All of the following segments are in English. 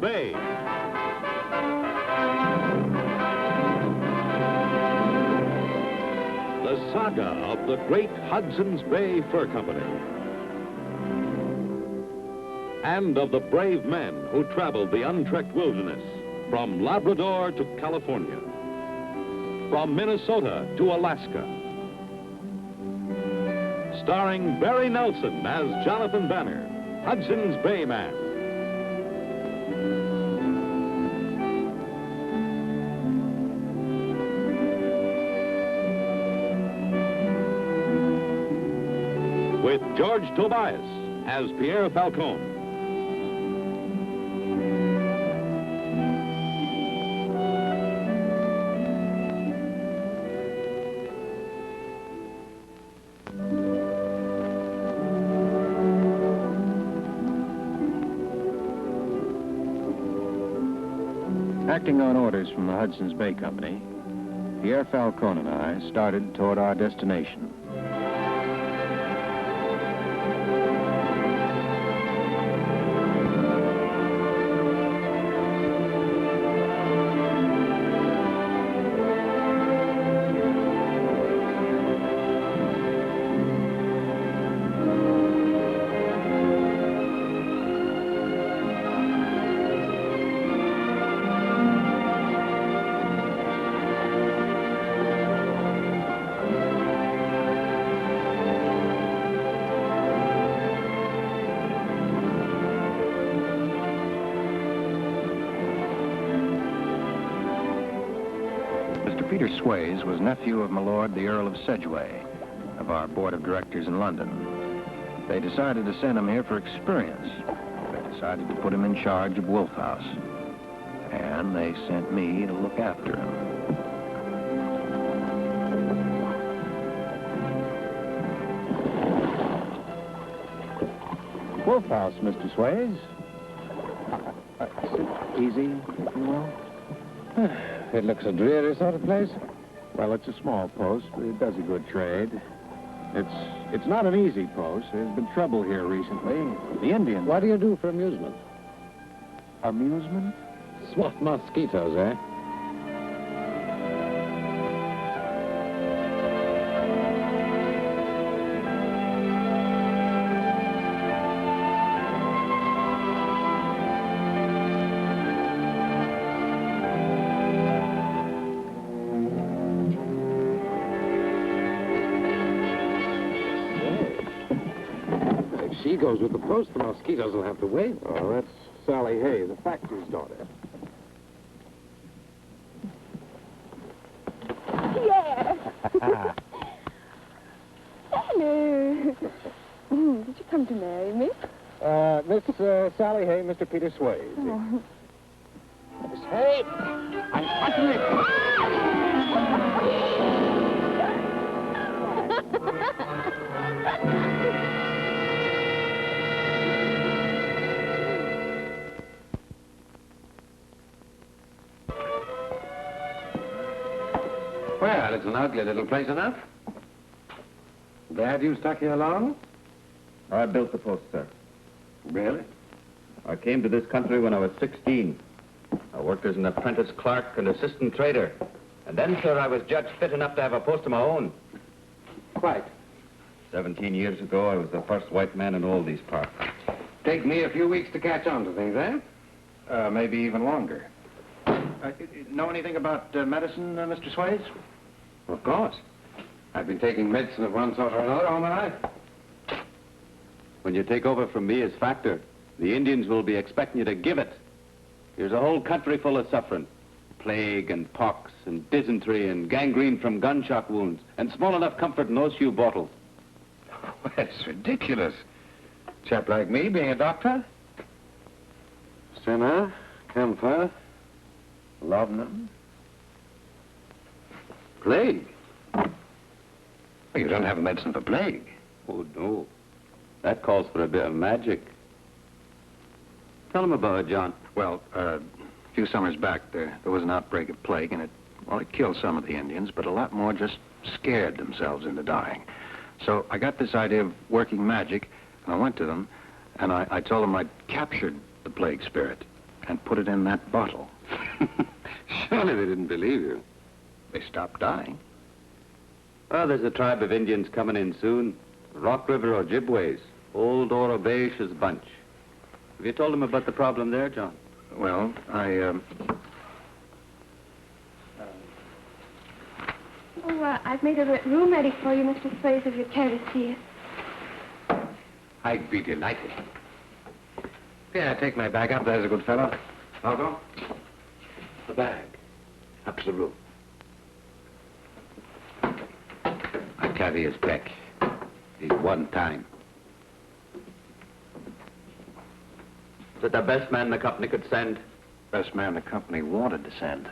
Bay. The saga of the great Hudson's Bay Fur Company. And of the brave men who traveled the untrekked wilderness from Labrador to California, from Minnesota to Alaska. Starring Barry Nelson as Jonathan Banner, Hudson's Bay Man. With George Tobias as Pierre Falcon. Acting on orders from the Hudson's Bay Company, Pierre Falcon and I started toward our destination. Swayze was nephew of my lord, the Earl of Sedgway, of our board of directors in London. They decided to send him here for experience. They decided to put him in charge of Wolf House. And they sent me to look after him. Wolf House, Mr. Swayze. Sit easy, if you will. It looks a dreary sort of place. Well, it's a small post, but it does a good trade. It's not an easy post. There's been trouble here recently. The Indians... What do you do for amusement? Amusement? Swat mosquitoes, eh? She goes with the post, the mosquitoes will have to wait. Oh, that's Sally Hay, the factor's daughter. Pierre! Hello. Did you come to marry me? Miss Sally Hay, Mr. Peter Swayze. Oh. Miss Hay, I'm watching Well, it's an ugly little place enough. Glad you stuck here long? I built the post, sir. Really? I came to this country when I was 16. I worked as an apprentice clerk and assistant trader. And then, sir, I was judged fit enough to have a post of my own. Quite. 17 years ago, I was the first white man in all these parts. Take me a few weeks to catch on to things, eh? Maybe even longer. Know anything about medicine, Mr. Swayze? Of course. I've been taking medicine of one sort or another all my life. When you take over from me as factor, the Indians will be expecting you to give it. Here's a whole country full of suffering. Plague and pox and dysentery and gangrene from gunshot wounds and small enough comfort in those few bottles. Well, it's ridiculous. A chap like me being a doctor? Sinner, camphor, Laudanum. plague. Well, you don't have a medicine for plague. Oh, no. That calls for a bit of magic. Tell him about it, John. Well, a few summers back, there was an outbreak of plague, and it killed some of the Indians, but a lot more just scared themselves into dying. So I got this idea of working magic, and I went to them, and I told them I'd captured the plague spirit. and put it in that bottle. Surely they didn't believe you. They stopped dying. Well, there's a tribe of Indians coming in soon. Rock River Ojibways. Old Orobaish's bunch. Have you told them about the problem there, John? Well, I've made a room ready for you, Mr. Swayze, if you care to see it. I'd be delighted. Yeah, take my bag up, there's a good fellow. Falcon? The bag. Up to the room. I carry his back. He's one time. Is it the best man the company could send? Best man the company wanted to send.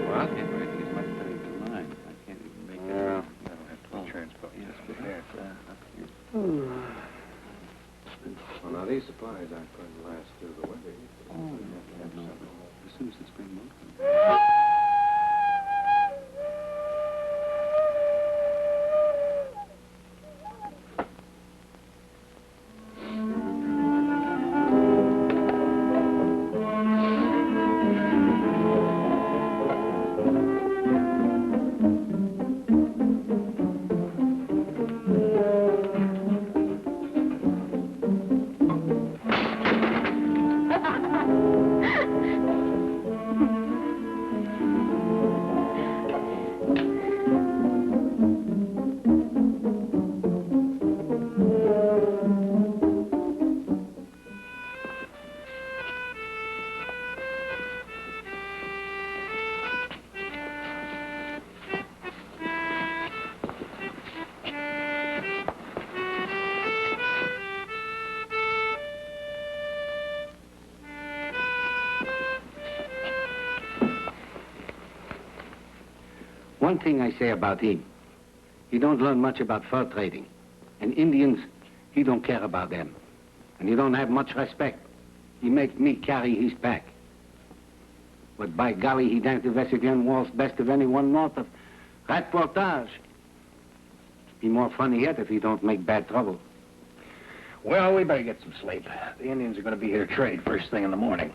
Well, I can't write these much better than mine. I can't even make it. That'll have to be transposed. Well, now, these supplies aren't going to last through the winter. As soon as the spring month comes. One thing I say about him, he don't learn much about fur trading. And Indians, he don't care about them. And he don't have much respect. He make me carry his pack. But by golly, he danced the Vesigan waltz best of anyone north of Rat Portage. Be more funny yet if he don't make bad trouble. Well, we better get some sleep. The Indians are going to be here to trade first thing in the morning.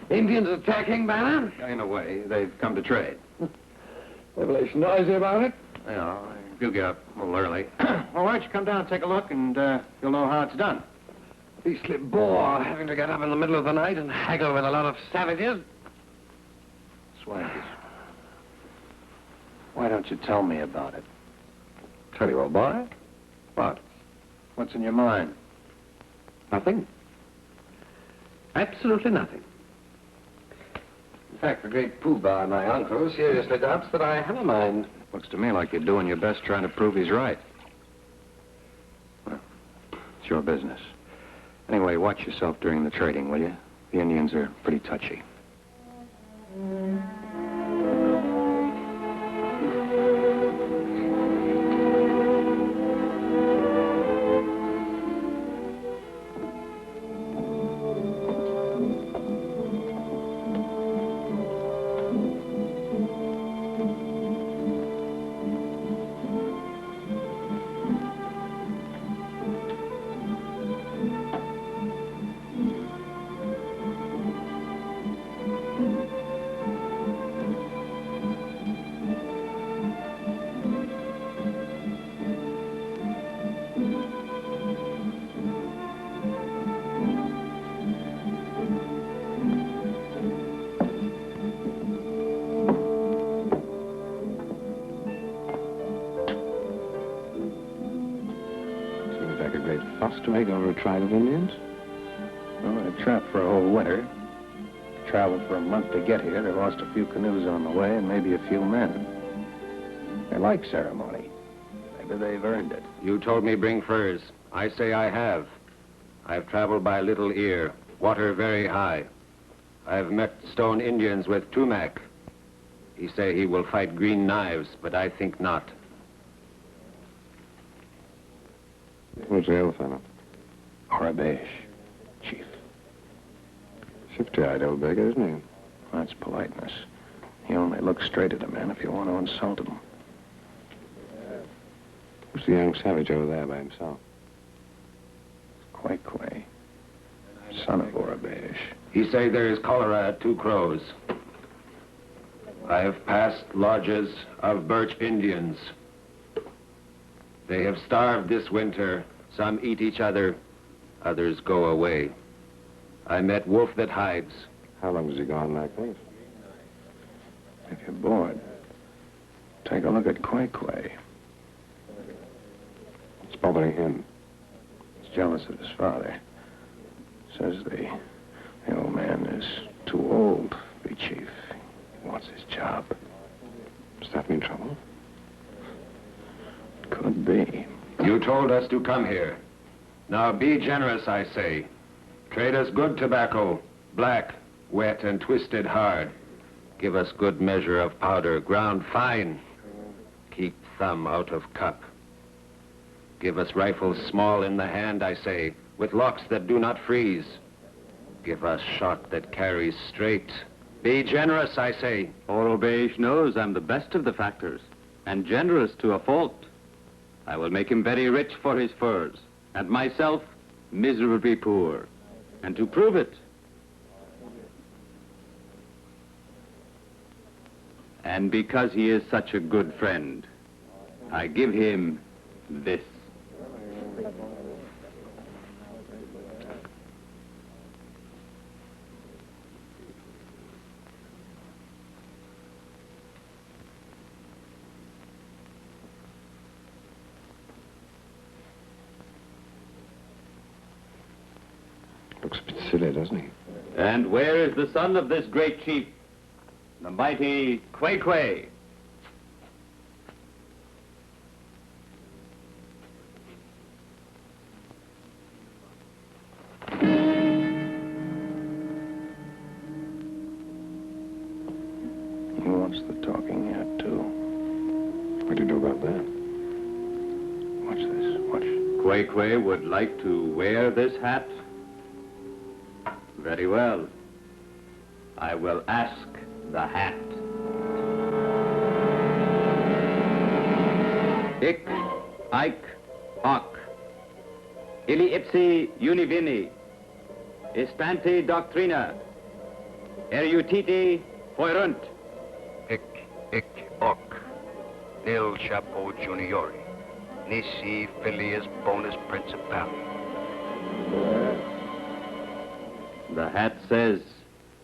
Indians attacking, Barron? In a way, they've come to trade. Devilish noisy about it. Yeah, you get up a little early. Well, why don't you come down and take a look, and you'll know how it's done. Beastly bore, having to get up in the middle of the night and haggle with a lot of savages. Swayze, why don't you tell me about it? Tell you, old boy. What? What's in your mind? Nothing. Absolutely nothing. In fact, the great poobah, my uncle, seriously doubts that I have a mind. Looks to me like you're doing your best trying to prove he's right. Well, it's your business. Anyway, watch yourself during the trading, will you? The Indians are pretty touchy. cost to make over a tribe of Indians? Well, they trapped for a whole winter. Traveled for a month to get here. They lost a few canoes on the way and maybe a few men. They like ceremony. Maybe they've earned it. You told me bring furs. I say I have. I've traveled by Little Ear, water very high. I've met stone Indians with Tumac. He say he will fight green knives, but I think not. Who's the other fellow? Orabesh, chief. Shifty-eyed old beggar, isn't he? That's politeness. You only look straight at a man if you want to insult him. Who's the young savage over there by himself? Quay, son of Orabesh. He say there is cholera at Two Crows. I have passed lodges of birch Indians. They have starved this winter. Some eat each other, others go away. I met wolf that hides. How long has he gone like this? If you're bored, take a look at Quay. What's bothering him? He's jealous of his father. Says the old man is too old to be chief. He wants his job. Does that mean trouble? Could be. You told us to come here. Now be generous, I say. Trade us good tobacco, black, wet, and twisted hard. Give us good measure of powder, ground fine. Keep thumb out of cup. Give us rifles small in the hand, I say, with locks that do not freeze. Give us shot that carries straight. Be generous, I say. Orabesh knows I'm the best of the factors, and generous to a fault. I will make him very rich for his furs, and myself miserably poor. And to prove it, and because he is such a good friend, I give him this. Looks a bit silly, doesn't he? And where is the son of this great chief, the mighty Quay? He wants the talking hat, too. What do you do about that? Watch this, watch. Quay would like to wear this hat? Very well. I will ask the hat. Hic, Ike, Hoc. Illi ipsi univini. Istante doctrina. Eruditi foerunt. Hic hoc. Nil chapeau juniori. Nisi filius bonus principali. The hat says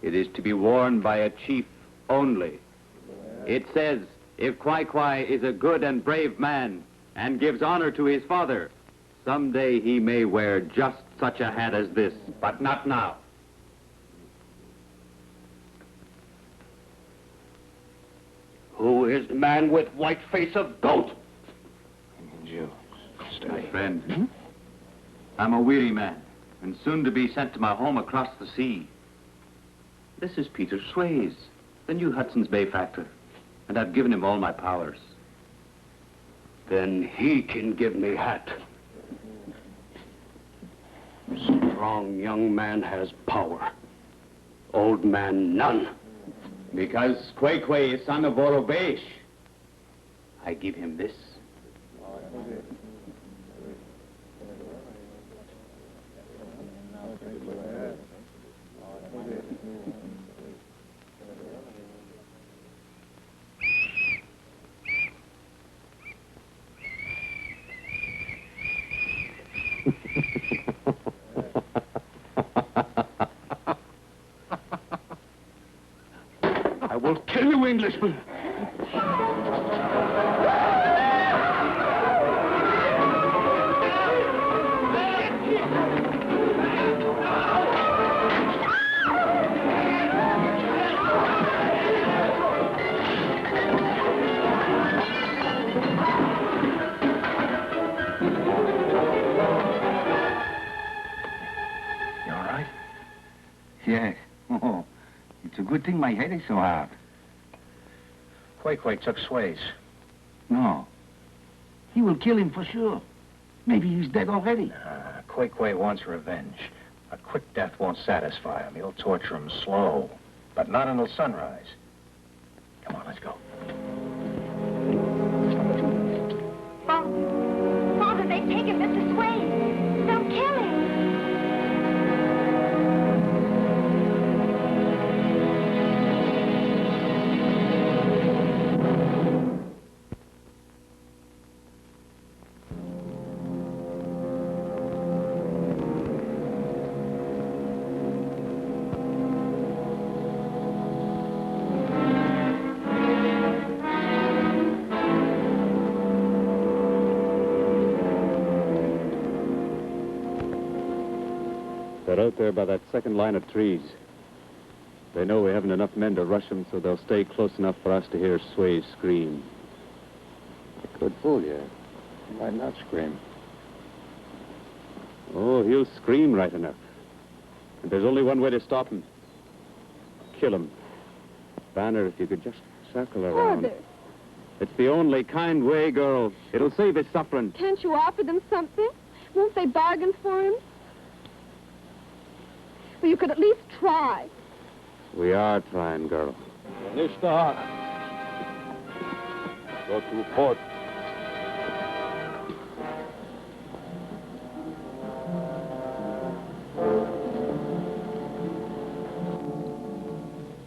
it is to be worn by a chief only. It says if Quay is a good and brave man and gives honor to his father, someday he may wear just such a hat as this, but not now. Who is the man with white face of goat? You. My friend, I'm a weary man, and soon to be sent to my home across the sea. This is Peter Swayze, the new Hudson's Bay factor, and I've given him all my powers. Then he can give me hat. Strong young man has power. Old man, none. Because Quay is son of Orabesh, I give him this. I will kill you, Englishman. good thing my head is so hard. Quay took Swayze. No. He will kill him for sure. Maybe he's dead already. Quay wants revenge. A quick death won't satisfy him. He'll torture him slow, but not until sunrise. Come on, let's go. Father, they've taken Mr. Swayze. They'll kill him. They're out there by that second line of trees. They know we haven't enough men to rush them, so they'll stay close enough for us to hear Swayze scream. It could fool you. He might not scream. Oh, he'll scream right enough. And there's only one way to stop him. Kill him. Banner, if you could just circle around. Father, It's the only kind way, girl. It'll save his suffering. can't you offer them something? Won't they bargain for him? Well, you could at least try. We are trying, girl. Nicht da. Go to port.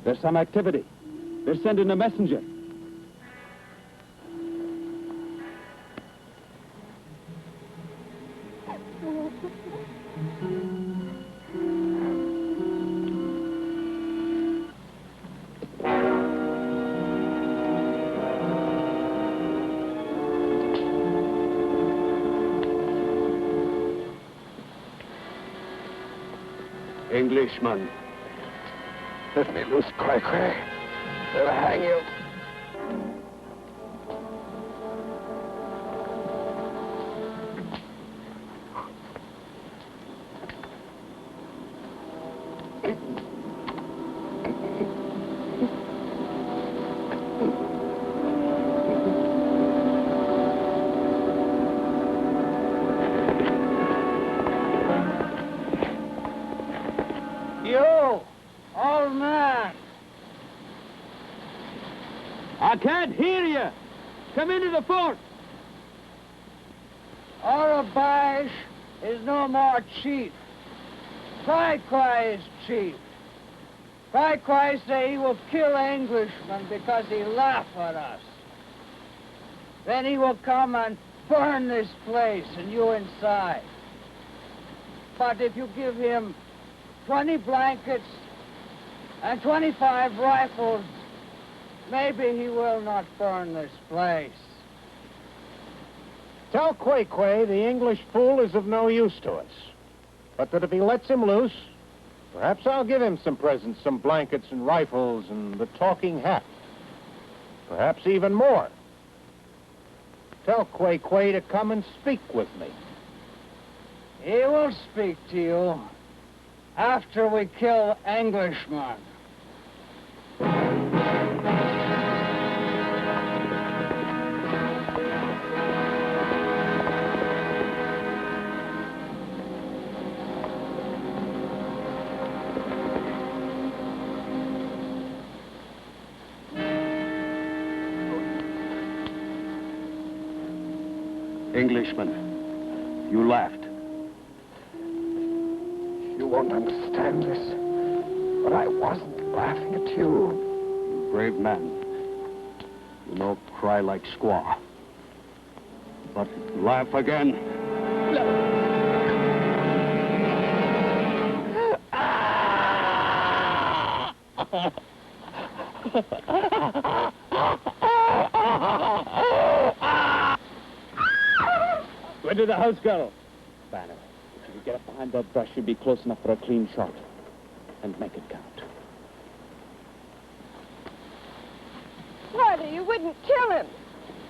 There's some activity. They're sending a messenger. Englishman. Let me loose, Quay. They'll hang you. Old man! I can't hear you. Come into the fort. Arabash is no more chief. Quay is chief. Quay say he will kill Englishmen because he laugh at us. Then he will come and burn this place and you inside. But if you give him 20 blankets and 25 rifles, maybe he will not burn this place. Tell Quay the English fool is of no use to us. But that if he lets him loose, perhaps I'll give him some presents, some blankets and rifles and the talking hat. Perhaps even more. Tell Quay to come and speak with me. He will speak to you after we kill Englishmen. Englishman, you laughed. You won't understand this, but I wasn't laughing at you. Brave man. You know, cry like squaw. But laugh again. Go into the house, girl. Banner, if you could get up behind that brush, you'd be close enough for a clean shot. And make it count. Father, you wouldn't kill him.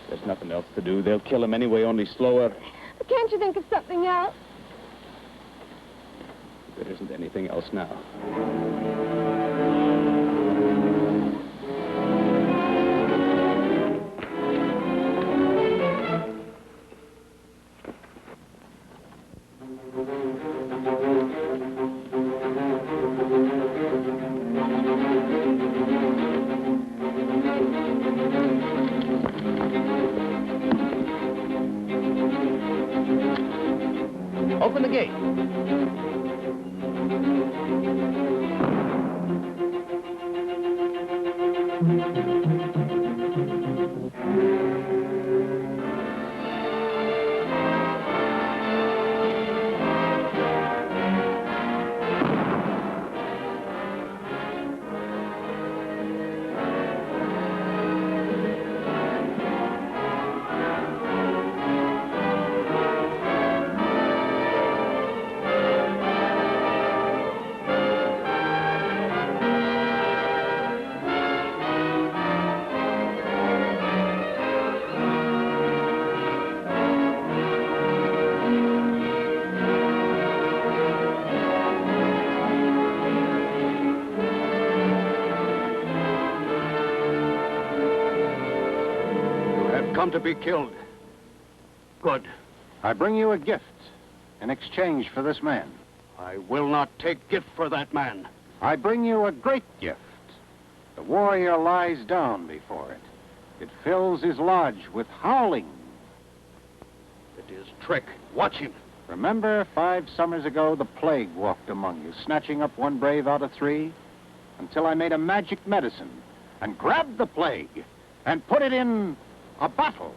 There's nothing else to do. They'll kill him anyway, only slower. But can't you think of something else? There isn't anything else now. Open the gate. Come to be killed. Good. I bring you a gift in exchange for this man. I will not take gift for that man. I bring you a great gift. The warrior lies down before it. It fills his lodge with howling. It is trick. Watch him. Remember 5 summers ago, the plague walked among you, snatching up 1 brave out of 3, until I made a magic medicine and grabbed the plague and put it in a bottle.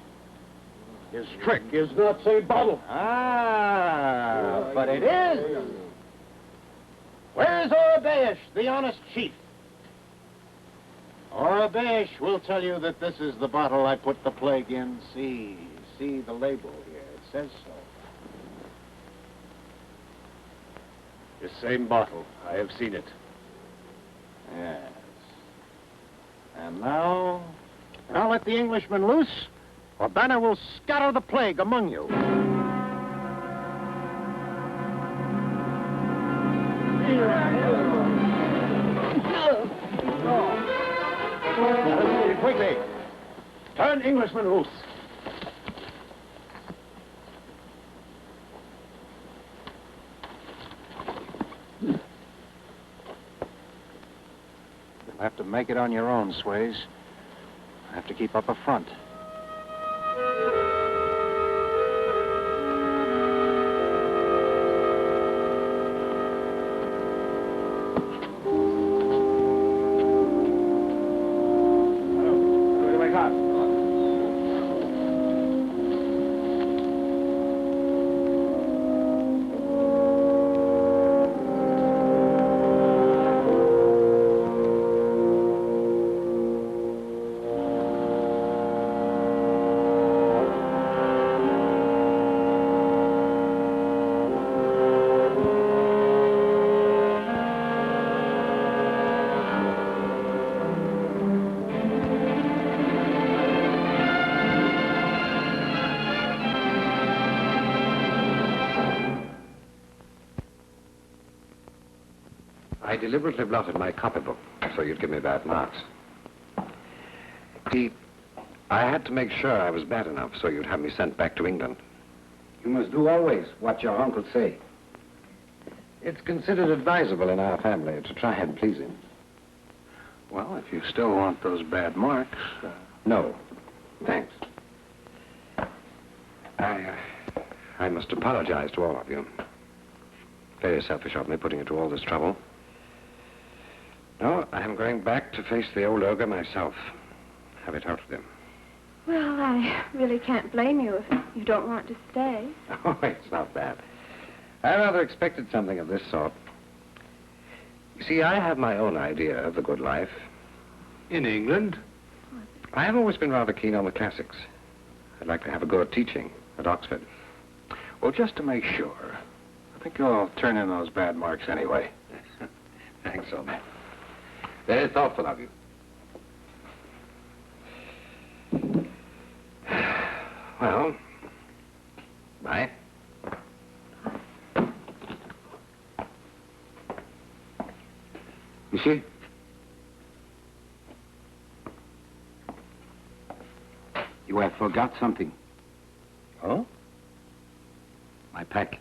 His trick is not say bottle. Ah, but it is. Where's Orabesh, the honest chief? Orabesh will tell you that this is the bottle I put the plague in. See the label here. It says so. The same bottle. I have seen it. Yes. And now let the Englishman loose, or Banner will scatter the plague among you. Quickly, turn Englishman loose. You'll have to make it on your own, Swayze. I have to keep up a front. I deliberately blotted my copybook so you'd give me bad marks. I had to make sure I was bad enough so you'd have me sent back to England. You must do always what your uncle say. It's considered advisable in our family to try and please him. Well, if you still want those bad marks... No, thanks. I must apologize to all of you. Very selfish of me putting you to all this trouble. No, I'm going back to face the old ogre myself. Have it out with him. Well, I really can't blame you if you don't want to stay. Oh, it's not that. I rather expected something of this sort. You see, I have my own idea of the good life. In England? I have always been rather keen on the classics. I'd like to have a go at teaching at Oxford. Well, just to make sure, I think you'll turn in those bad marks anyway. Thanks, old man. Very thoughtful of you. Well, bye. You see? You have forgot something. Oh? My pack.